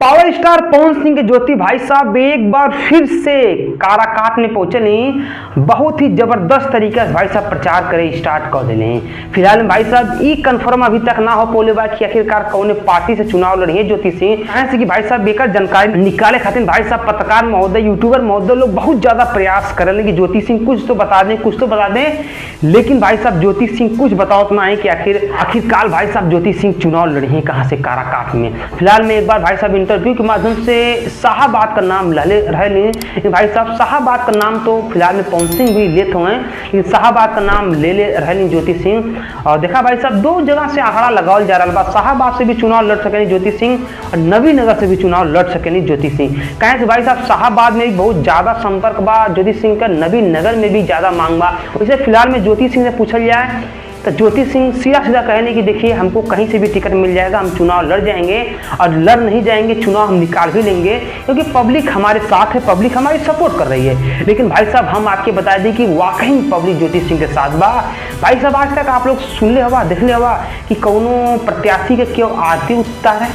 Power star Pawan Singh के ज्योति भाई साहब एक बार फिर से काराकाट में पहुंचे नहीं। बहुत ही जबरदस्त तरीके से भाई साहब प्रचार करे स्टार्ट कर दिले। फिलहाल में भाई साहब ई कंफर्म अभी तक ना हो पोले बा कि आखिरकार कौन पार्टी से चुनाव लड़ी है ज्योति सिंह। ऐसे कि भाई साहब बेकार जानकारी निकाले खातिर भाई साहब पत्रकार महोदय यूट्यूबर महोदय लोग बहुत ज्यादा प्रयास कर रहे कि ज्योति सिंह कुछ तो बता दें कुछ तो बता दें, लेकिन भाई साहब ज्योति सिंह कुछ बताओ तो ना है कि आखिरकार भाई साहब ज्योति सिंह चुनाव लड़ी है कहाँ से काराकाट में। फिलहाल में एक बार भाई साहब इंटरव्यू के माध्यम से शाहाबाद का नाम रहे भाई साहब। शाहाबाद का नाम तो फिलहाल में पवन सिंह भी लेते हुए हैं, लेकिन शाहाबाद का नाम ले रहे ज्योति सिंह। और देखा भाई साहब दो जगह से आंकड़ा लगावल जा रहा है। शाहाबाद से भी चुनाव लड़ सके ज्योति सिंह और नबी नगर से भी चुनाव लड़ सके ज्योति सिंह। कहें से भाई साहब शाहाबाद में भी बहुत ज्यादा संपर्क बा ज्योति सिंह का, नबी नगर में भी ज्यादा मांग बा। वैसे फिलहाल में ज्योति सिंह से पूछल जाए तो ज्योति सिंह सीधा सीधा कहने कि देखिए हमको कहीं से भी टिकट मिल जाएगा, हम चुनाव लड़ जाएंगे और लड़ नहीं जाएंगे चुनाव हम निकाल भी लेंगे, क्योंकि पब्लिक हमारे साथ है, पब्लिक हमारी सपोर्ट कर रही है। लेकिन भाई साहब हम आपके बता दें कि वाकई पब्लिक ज्योति सिंह के साथ बा। भाई साहब आज तक आप लोग सुन ले हवा देख ले हवा कि कौनो प्रत्याशी के क्यों आरती उतार है,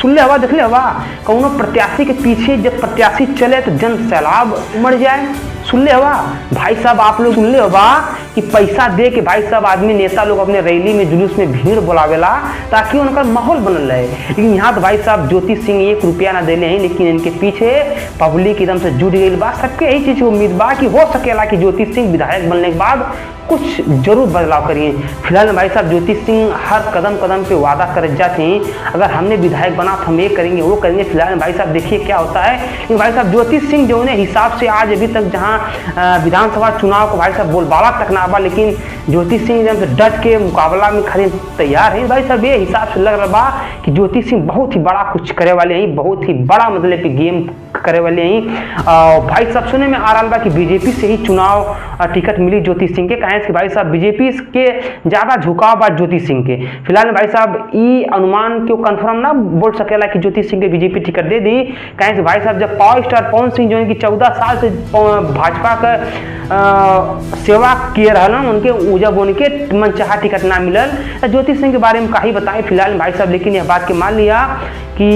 सुन ले हवा देख ले हवा कौनो प्रत्याशी के पीछे जब प्रत्याशी चले तो जन सैलाब उमड़ जाए, सुन ले हवा। भाई साहब आप लोग सुन ले हवा कि पैसा दे के भाई साहब आदमी नेता लोग अपने रैली में जुलूस में भीड़ बुलावेला ताकि उनका माहौल बनल रहे। लेकिन यहाँ तो भाई साहब ज्योति सिंह 1 रुपया ना देले हैं, लेकिन इनके पीछे पब्लिक एकदम से जुट गई बा। सबके यही चीज की उम्मीद बा कि हो सकेला कि ज्योति सिंह विधायक बनने के बाद कुछ जरूर बदलाव करिए। फिलहाल में भाई साहब ज्योति सिंह हर कदम कदम पे वादा कर जाते हैं, अगर हमने विधायक बना तो हम ये करेंगे वो करेंगे। फिलहाल में भाई साहब देखिए क्या होता है। लेकिन भाई साहब ज्योति सिंह जो है हिसाब से आज अभी तक जहाँ विधानसभा चुनाव को भाई साहब बोलबाला तक ना बा, लेकिन ज्योति सिंह जब से डट के मुकाबला में खड़े तैयार है। भाई साहब ये हिसाब से लग रहा बा कि ज्योति सिंह बहुत ही बड़ा कुछ करे वाले हैं, बहुत ही बड़ा मतलब गेम करे वाले हैं। भाई साहब सुने में आ रहा बा कि बीजेपी से ही चुनाव टिकट मिली ज्योति सिंह के। कहें कि भाई साहब बीजेपी के ज्यादा झुकाव बा ज्योति सिंह के। फिलहाल भाई साहब ई अनुमान क्यों कंफर्म ना बोल सकेला कि ज्योति सिंह के बीजेपी टिकट दे दी। कहें कि भाई साहब जब पावर स्टार पवन सिंह जो है कि 14 साल से भाजपा का सेवा किए रहा उनके जब उनके मनचाहा टिकट ना मिलल ज्योति सिंह के बारे में काही बताएं। फिलहाल भाई साहब लेकिन यह बात के मान लिया कि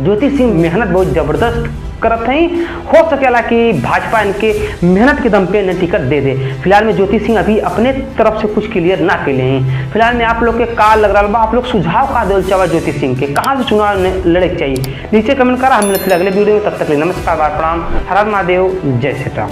ज्योति सिंह मेहनत बहुत जबरदस्त करत हैं, हो सकेला कि भाजपा इनके मेहनत के दम पे इन्हें टिकट दे दे। फिलहाल में ज्योति सिंह अभी अपने तरफ से कुछ क्लियर ना के लिए हैं। फिलहाल में आप लोग के का लग रहा बा, आप लोग सुझाव का देल चावा ज्योति सिंह के कहाँ से चुनाव लड़े चाहिए नीचे कमेंट करा। हम मिलते अगले वीडियो में, तब तक नमस्कार प्रणाम, हर हर महादेव, जय श्री राम।